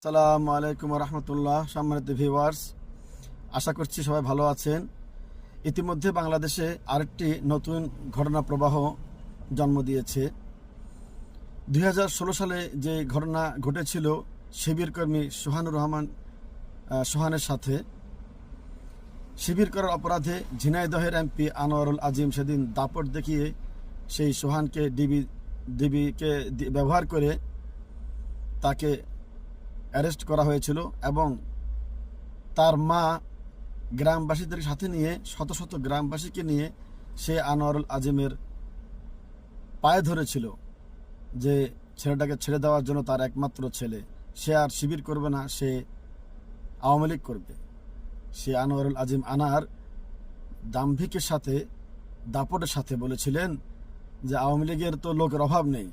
আসসালামু আলাইকুম রহমতুল্লাহ। সম্মানিত ভিউয়ার্স, আশা করছি সবাই ভালো আছেন। ইতিমধ্যে বাংলাদেশে আরেকটি নতুন ঘটনা প্রবাহ জন্ম দিয়েছে। 2016 সালে যে ঘটনা ঘটেছিল শিবির কর্মী সোহানুর রহমান সোহানের সাথে, শিবির করার অপরাধে ঝিনাইদহের এমপি আনোয়ারুল আজিম সেদিন দাপট দেখিয়ে সেই সোহানকে ডিবিকে ব্যবহার করে তাকে অ্যারেস্ট করা হয়েছিল এবং তার মা গ্রামবাসীদের সাথে নিয়ে শত শত গ্রামবাসীকে নিয়ে সে আনোয়ারুল আজিমের পায়ে ধরেছিল যে ছেলেটাকে ছেড়ে দেওয়ার জন্য, তার একমাত্র ছেলে, সে আর শিবির করবে না, সে আওয়ামী লীগ করবে। সে আনোয়ারুল আজিম আনার দাম্ভিকের সাথে দাপটের সাথে বলেছিলেন যে আওয়ামী লীগের তো লোকের অভাব নেই,